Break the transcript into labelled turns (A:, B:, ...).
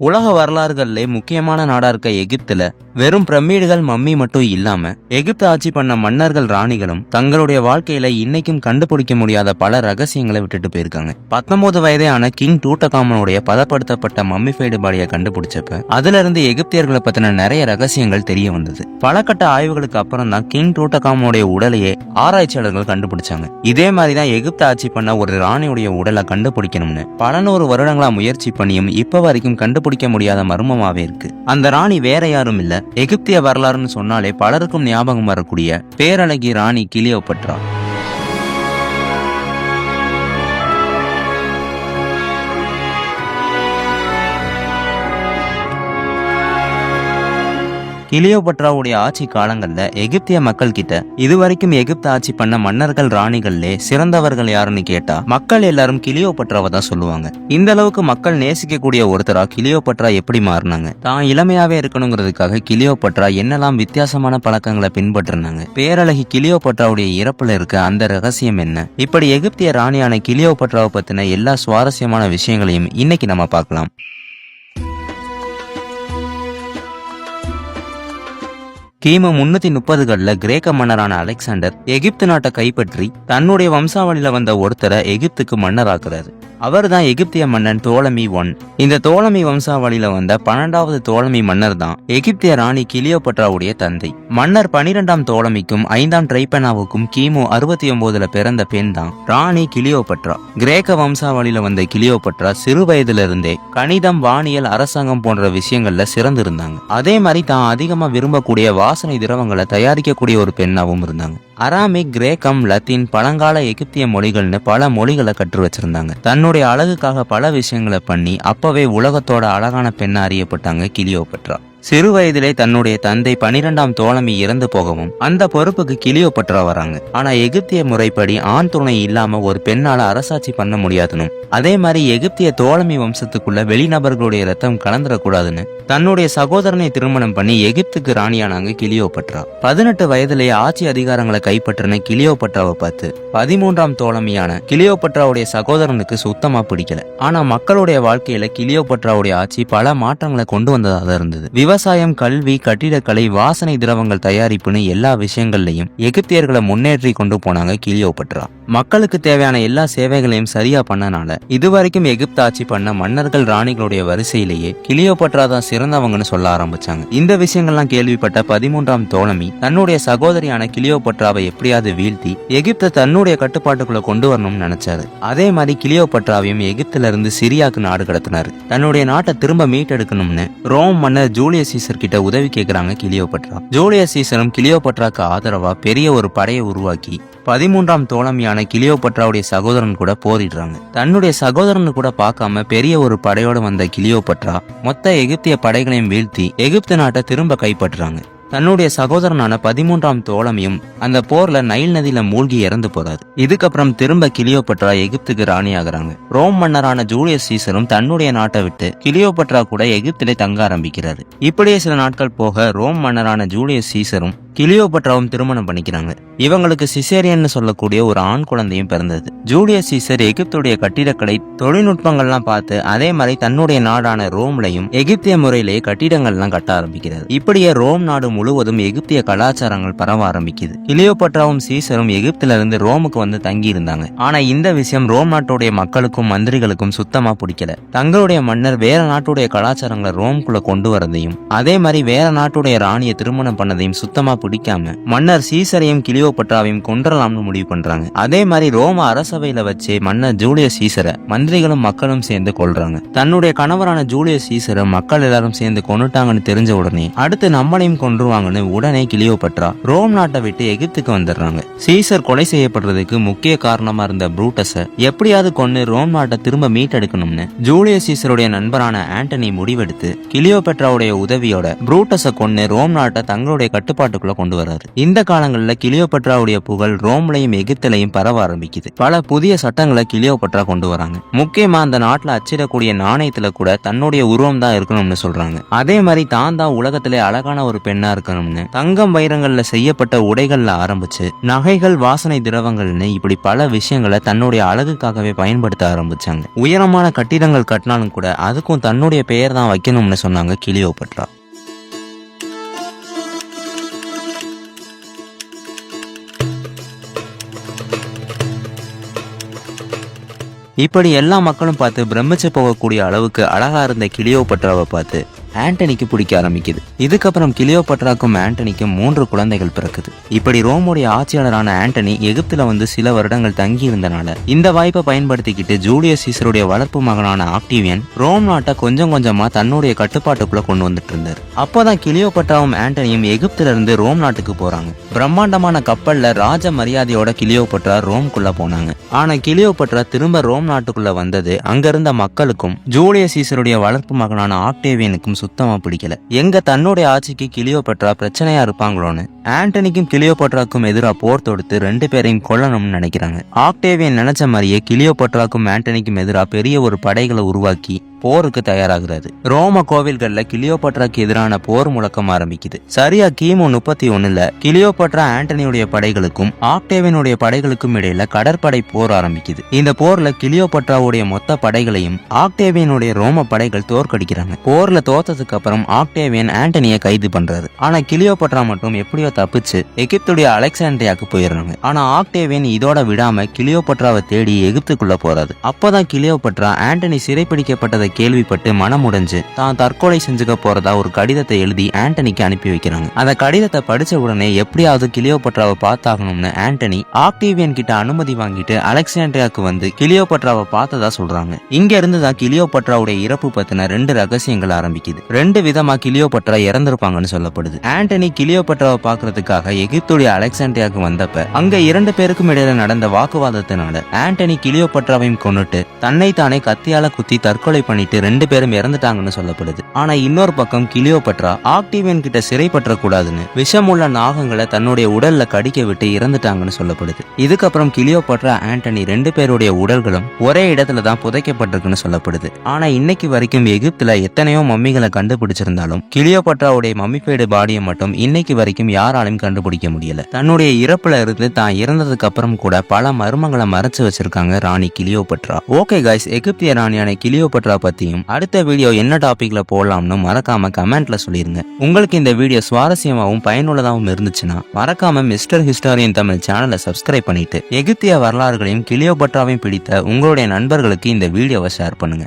A: உலக வரலாறுகளிலே முக்கியமான நாடா இருக்க எகிப்துல வெறும் பிரமிடுகள் மம்மி மட்டும் இல்லாம எகிப்து ஆட்சி பண்ண மன்னர்கள் ராணிகளும் தங்களுடைய வாழ்க்கையில இன்னைக்கும் கண்டுபிடிக்க முடியாத பல ரகசியங்களை விட்டுட்டு போயிருக்காங்க. 19 வயதே ஆன கிங் டூட்டகாமனுடைய பதப்படுத்தப்பட்ட மம்மிஃபைடு பாடியை கண்டுபிடிச்சப்ப அதுல இருந்து எகிப்தியர்களை பத்தின நிறைய ரகசியங்கள் தெரிய வந்தது. பல கட்ட ஆய்வுகளுக்கு அப்புறம் தான் கிங் டூட்டகாமனுடைய உடலையே ஆராய்ச்சியாளர்கள் கண்டுபிடிச்சாங்க. இதே மாதிரிதான் எகிப்து ஆட்சி பண்ண ஒரு ராணியுடைய உடலை கண்டுபிடிக்கணும்னு பல 100 வருடங்களா முயற்சி பண்ணியும் இப்ப வரைக்கும் கண்டுபிடிக்க முடியாத மர்மமாவே இருக்கு. அந்த ராணி வேற யாரும் இல்ல, எகிப்திய வரலாறுன்னு சொன்னாலே பலருக்கும் ஞாபகம் வரக்கூடிய பேரழகி ராணி கிளியோபட்ரா. கிளியோபட்ராவுடைய ஆட்சி காலங்கள்ல எகிப்திய மக்கள் கிட்ட இதுவரைக்கும் எகிப்து ஆட்சி பண்ண மன்னர்கள் ராணிகள்லே சிறந்தவர்கள் யாருன்னு கேட்டா மக்கள் எல்லாரும் கிளியோபட்ராவை தான் சொல்லுவாங்க. இந்த அளவுக்கு மக்கள் நேசிக்கக்கூடிய ஒருத்தரா கிளியோபட்ரா எப்படி மாறினாங்க? தான் இளமையாவே இருக்கணுங்கிறதுக்காக கிளியோபட்ரா என்னெல்லாம் வித்தியாசமான பழக்கங்களை பின்பற்றினாங்க? பேரழகி கிளியோபட்ராவுடைய இறப்புல இருக்க அந்த ரகசியம் என்ன? இப்படி எகிப்திய ராணியான கிளியோபட்ராவை பத்தின எல்லா சுவாரஸ்யமான விஷயங்களையும் இன்னைக்கு நம்ம பார்க்கலாம். கிமு 330களில் கிரேக்க மன்னரான அலெக்சாண்டர் எகிப்து நாட்டை கைப்பற்றி தன்னுடைய வம்சாவளியில வந்த ஒருத்தரை எகிப்துக்கு மன்னராக்குறாரு. அவர் தான் எகிப்திய மன்னன் தோலமி I. இந்த தோலமி வம்சாவளியில வந்த 12வது தோலமி மன்னர் தான் எகிப்திய ராணி கிளியோபட்ராவுடைய தந்தை. மன்னர் 12ஆம் தோலமிக்கும் 5ஆம் ட்ரைபனாவுக்கும் கிமு 69ல பிறந்த பெண் தான் ராணி கிளியோபட்ரா. கிரேக்க வம்சாவளியில வந்த கிளியோபட்ரா சிறு வயதுல இருந்தே கணிதம், வானியல், அரசாங்கம் போன்ற விஷயங்கள்ல சிறந்திருந்தாங்க. அதே மாதிரி தான் அதிகமா விரும்பக்கூடிய வாசனை திரவங்களை தயாரிக்கக்கூடிய ஒரு பெண்ணாவும் இருந்தாங்க. அராமிக், கிரேக்கம், லத்தீன், பழங்கால எகிப்திய மொழிகள்னு பல மொழிகளை கற்று வச்சிருந்தாங்க. தன்னுடைய அழகுக்காக பல விஷயங்களை பண்ணி அப்பவே உலகத்தோட அழகான பெண்ணா அறியப்பட்டாங்க கிளியோபட்ரா. சிறு வயதிலே தன்னுடைய தந்தை 12ஆம் தோலமி இறந்து போகவும் அந்த பொறுப்புக்கு கிளியோபட்ரா வராங்க. ஆனா எகிப்திய முறைப்படி ஆண் துணை இல்லாம ஒரு பெண்ணால அரசாட்சி பண்ண முடியாதுன்னு, அதே மாதிரி எகிப்திய தோலமி வம்சத்துக்குள்ள வெளிநபர்களுடைய ரத்தம் கலந்துடக்கூடாதுன்னு தன்னுடைய சகோதரனை திருமணம் பண்ணி எகிப்துக்கு ராணியானாங்க கிளியோபட்ரா. 18 வயதிலேயே ஆட்சி அதிகாரங்களை கைப்பற்றின கிளியோபட்ராவை பார்த்து 13ஆம் தோலமியான கிளியோபட்ராவுடைய சகோதரனுக்கு சுத்தமா பிடிக்கல. ஆனா மக்களுடைய வாழ்க்கையில கிளியோபட்ராவுடைய ஆட்சி பல மாற்றங்களை கொண்டு வந்ததாக இருந்தது. விவசாயம், கல்வி, கட்டிடக்கலை, வாசனை திரவங்கள் தயாரிப்புன்னு எல்லா விஷயங்கள்லயும் எகிப்தியர்களை முன்னேற்றி கொண்டு போனாங்க கிளியோபட்ரா. மக்களுக்கு தேவையான எல்லா சேவைகளையும் சரியா பண்ணனால இதுவரைக்கும் எகிப்து ஆட்சி பண்ண மன்னர்கள் ராணிகளுடைய வரிசையிலேயே கிளியோபட்ரா தான் சிறந்தவங்கன்னு சொல்ல ஆரம்பிச்சாங்க. இந்த விஷயங்கள்லாம் கேள்விப்பட்ட 13ஆம் தோலமி தன்னுடைய சகோதரியான கிளியோபட்ராவை எப்படியாவது வீழ்த்தி எகிப்தை தன்னுடைய கட்டுப்பாட்டுக்குள்ள கொண்டு வரணும்னு நினைச்சாரு. அதே மாதிரி கிளியோபட்ராவையும் எகிப்துல இருந்து சிரியாக்கு நாடு கடத்தினாரு. தன்னுடைய நாட்டை திரும்ப மீட்டெடுக்கணும்னு ரோம் மன்னர் ஜூலியஸ் சீசர் கிட்ட உதவி கேட்கிறாங்க கிளியோபட்ரா. ஜூலியஸ் சீசரும் கிளியோபட்ராக்கு ஆதரவா பெரிய ஒரு படையை உருவாக்கி 13ஆம் தோலமியான கிளியோபட்ராவுடைய சகோதரன் கூட போரிடுறாங்க. தன்னுடைய சகோதரன் கூட பார்க்காம பெரிய ஒரு படையோடு வந்த கிளியோபட்ரா மொத்த எகிப்திய படைகளையும் வீழ்த்தி எகிப்து நாட்டை திரும்ப கைப்பற்றுறாங்க. தன்னுடைய சகோதரனான 13ஆம் தோலமியும் அந்த போர்ல நைல் நதியில மூழ்கி இறந்து போறாரு. இதுக்கப்புறம் திரும்ப கிளியோபட்ரா எகிப்துக்கு ராணி ஆகுறாங்க. ரோம் மன்னரான ஜூலியஸ் சீசரும் தன்னுடைய நாட்டை விட்டு கிளியோபட்ரா கூட எகிப்திலே தங்க ஆரம்பிக்கிறாரு. இப்படியே சில நாட்கள் போக ரோம் மன்னரான ஜூலியஸ் சீசரும் கிளியோபட்ராவும் திருமணம் பண்ணிக்கிறாங்க. இவங்களுக்கு சிசேரியன்னு சொல்லக்கூடிய ஒரு ஆண் குழந்தையும் பிறந்தது. ஜூலியஸ் சீசர் எகிப்துடைய கட்டிடக்கலை தொழில்நுட்பங்கள்லாம் பார்த்து அதே மாதிரி தன்னுடைய நாடான ரோம்லையும் எகிப்திய முறையிலேயே கட்டிடங்கள்லாம் கட்ட ஆரம்பிக்கிறார். இப்படியே ரோம் நாடு முழுவதும் எகிப்திய கலாச்சாரங்கள் பரவ ஆரம்பிக்குது. கிளியோபட்ராவும் சீசரும் எகிப்துல இருந்து ரோமுக்கு வந்து தங்கி இருந்தாங்க. ஆனா இந்த விஷயம் ரோம் நாட்டுடைய மக்களுக்கும் மந்திரிகளுக்கும் சுத்தமா பிடிக்கல. தங்களுடைய மன்னர் வேற நாட்டுடைய கலாச்சாரங்களை ரோம்குள்ள கொண்டு வரதையும் அதே மாதிரி வேற நாட்டுடைய ராணியை திருமணம் பண்ணதையும் சுத்தமா பிடிக்காம மன்னர் சீசரையும் கிளியோபட்ராவையும் கொன்றலாம்னு முடிவு பண்றாங்க. அதே மாதிரி ரோம அரசவையில வச்சு மன்னர் ஜூலியஸ் சீசரை மந்திரிகளும் மக்களும் சேர்ந்து கொல்றாங்க. தன்னுடைய கணவரான ஜூலியஸ் சீசரை மக்கள் எல்லாரும் சேர்ந்து கொண்டுட்டாங்கன்னு தெரிஞ்ச உடனே அடுத்து நம்மளையும் கொன்றுவாங்கன்னு உடனே கிளியோபட்ரா ரோம் நாட்டை விட்டு எகிப்துக்கு வந்துடுறாங்க. சீசர் கொலை செய்யப்படுறதுக்கு முக்கிய காரணமா இருந்த புரூட்டஸை எப்படியாவது கொண்டு ரோம் நாட்டை திரும்ப மீட்டெடுக்கணும்னு ஜூலியஸ் சீசருடைய நண்பரான ஆண்டனி முடிவெடுத்து கிளியோபட்ராவுடைய உதவியோட புரூட்டஸை கொண்டு ரோம் நாட்டை தங்களுடைய கட்டுப்பாட்டுக்குள்ள கட்டுப்பாட்டுக்குள்ள கொண்டு வராரு. இந்த காலங்கள்ல கிளியோபட்ராவுடைய புகழ் ரோம்லையும் எகிப்திலையும் பரவ ஆரம்பிக்குது. பல புதிய சட்டங்களை கிளியோபட்ரா கொண்டு வராங்க. முக்கியமா அந்த நாட்டுல அச்சிடக்கூடிய நாணயத்துல கூட தன்னுடைய உருவம் தான் இருக்கணும்னு சொல்றாங்க. அதே மாதிரி தான் உலகத்திலே அழகான ஒரு பெண்ணா இருக்கணும்னு தங்கம் வைரங்கள்ல செய்யப்பட்ட உடைகள்ல ஆரம்பிச்சு நகைகள் வாசனை திரவங்கள்னு இப்படி பல விஷயங்களை தன்னுடைய அழகுக்காகவே பயன்படுத்த ஆரம்பிச்சாங்க. உயரமான கட்டிடங்கள் கட்டினாலும் கூட அதுக்கும் தன்னுடைய பெயர் தான் வைக்கணும்னு சொன்னாங்க கிளியோபட்ரா. இப்படி எல்லா மக்களும் பார்த்து பிரமிச்சு போகக்கூடிய அளவுக்கு அழகா இருந்த கிளியோபட்ராவை பார்த்து ஆண்டனிக்கு பிடிக்க ஆரம்பிக்குது. இதுக்கப்புறம் கிளியோபட்ராக்கும் ஆண்டனிக்கும் 3 குழந்தைகள் பிறக்குது. இப்படி ரோமுடைய ஆட்சியாளரான ஆண்டனி எகிப்துல வந்து சில வருடங்கள் தங்கி இருந்தனால இந்த வாய்ப்பை பயன்படுத்திக்கிட்டு ஜூலியஸ் சீசருடைய வளர்ப்பு மகனான ஆக்டிவியன் ரோம் நாட்டை கொஞ்சம் கொஞ்சமா தன்னுடைய கட்டுப்பாட்டுக்குள்ள கொண்டு வந்துட்டு இருந்தார். அப்போதான் கிளியோபட்ராவும் ஆண்டனியும் எகிப்துல இருந்து ரோம் நாட்டுக்கு போறாங்க. பிரம்மாண்டமான கப்பல்ல ராஜ மரியாதையோட கிளியோபட்ரா ரோம்குள்ள போனாங்க. ஆனா கிளியோபட்ரா திரும்ப ரோம் நாட்டுக்குள்ள வந்தது அங்க இருந்த மக்களுக்கும் ஜூலியஸ் சீசருடைய வளர்ப்பு மகனான ஆக்டேவியனுக்கும் சுத்தமா பிடிக்கல. எங்க தன்னுடைய ஆட்சிக்கு கிளியோபட்ரா பிரச்சனையா இருப்பாங்களோன்னு ஆண்டனிக்கும் கிளியோபட்ராக்கும் எதிராக போர் தொடுத்து 2 பேரையும் கொல்லணும்னு நினைக்கிறாங்க. ஆக்டேவியன் நினைச்ச மாதிரியே கிளியோபட்ராக்கும் ஆண்டனிக்கும் எதிராக பெரிய ஒரு படைகளை உருவாக்கி போருக்கு தயாராகிறது. ரோம கோவில்கள்ல கிளியோபட்ராக்கு எதிரான போர் முழக்கம் ஆரம்பிக்குது. சரியா கிமு 31ல கிளியோபட்ரா ஆண்டனியுடைய படைகளுக்கும் ஆக்டேவியனுடைய படைகளுக்கும் இடையில கடற்படை போர் ஆரம்பிக்குது. இந்த போர்ல கிளியோபட்ராவுடைய மொத்த படைகளையும் ஆக்டேவியனுடைய ரோம படைகள் தோற்கடிக்கிறாங்க. போர்ல தோத்ததுக்கு அப்புறம் ஆக்டேவியன் ஆண்டனியை கைது பண்றாரு. ஆனா கிளியோபட்ரா மட்டும் எப்படியோ தப்பிச்சு எகிப்துடைய அலெக்சாண்ட்ரியாக்கு போயிடுறாங்க. ஆனா ஆக்டேவியன் இதோட விடாம கிளியோபட்ராவை தேடி எகிப்துக்குள்ள போறாரு. அப்பதான் கிளியோபட்ரா ஆண்டனி சிறைப்பிடிக்கப்பட்டதை கேள்விப்பட்டு மனமுடைஞ்சு தான் தற்கொலை செஞ்சுக்க போறதா ஒரு கடிதத்தை எழுதி ஆண்டனிக்கு அனுப்பி வைக்கிறாங்க. அந்த கடிதத்தை படிச்ச உடனே எப்படியாவது கிளியோபட்ராவை பார்த்தாகணும்னு ஆண்டனி ஆக்டேவியன் கிட்ட அனுமதி வாங்கிட்டு அலெக்சாண்ட்ரியாக்கு வந்து கிளியோபட்ராவை பார்த்ததா சொல்றாங்க. இங்க இருந்துதான் கிளியோபட்ராவுடைய இறப்பு பத்தின 2 ரகசியங்கள் ஆரம்பிக்குது. 2 விதமா கிளியோபட்ரா இறந்திருப்பாங்கன்னு சொல்லப்படுது. ஆண்டனி கிளியோபட்ராவை பார்க்கறதுக்காக எகிப்துடைய அலெக்சாண்ட்ரியாக்கு வந்தப்ப அங்க 2 பேருக்கும் இடையில நடந்த வாக்குவாதத்தினால ஆண்டனி கிளியோபட்ராவையும் கொன்னுட்டு தன்னை தானே கத்தியால குத்தி தற்கொலை பண்ணிட்டு 2 பேரும் இறந்துட்டாங்கன்னு சொல்லப்படுது. ஆனா இன்னொரு பக்கம் கிளியோபட்ரா ஆக்டிவியன் கிட்ட சிறைப்பற்ற கூடாதுன்னு விஷமுள்ள நாகங்களை தன்னுடைய உடல்ல கடிக்க விட்டு இறந்துட்டாங்கன்னு சொல்லப்படுது. இதுக்கப்புறம் கிளியோபட்ரா ஆண்டனி 2 பேருடைய உடல்களும் ஒரே இடத்துல தான் புதைக்கப்பட்டிருக்குன்னு சொல்லப்படுது. ஆனா இன்னைக்கு வரைக்கும் எகிப்துல எத்தனையோ மம்மிகளை கண்டுபிடிச்சிருந்தாலும் கிளியோபட்ராவுடைய மம்மிஃபைடு பாடியை மட்டும் இன்னைக்கு வரைக்கும் யாராலையும் கண்டுபிடிக்க முடியல. தன்னுடைய இறப்புல இருந்து தான் இறந்ததுக்கு அப்புறம் கூட பல மர்மங்களை மறைச்சு வச்சிருக்காங்க ராணி கிளியோபட்ரா. ஓகே கைஸ், எகிப்திய ராணியான கிளியோபட்ரா பத்தியும் அடுத்த வீடியோ என்ன டாபிக்ல போடலாம்னு மறக்காம கமெண்ட்ல சொல்லிருங்க. உங்களுக்கு இந்த வீடியோ சுவாரஸ்யமாகவும் பயனுள்ளதாகவும் இருந்துச்சுன்னா மறக்காம மிஸ்டர் ஹிஸ்டாரியன் தமிழ் சேனலை சப்ஸ்கிரைப் பண்ணிட்டு எகிப்திய வரலாறுகளையும் கிளியோபட்ராவையும் பிடித்த உங்களுடைய நண்பர்களுக்கு இந்த வீடியோவை ஷேர் பண்ணுங்க.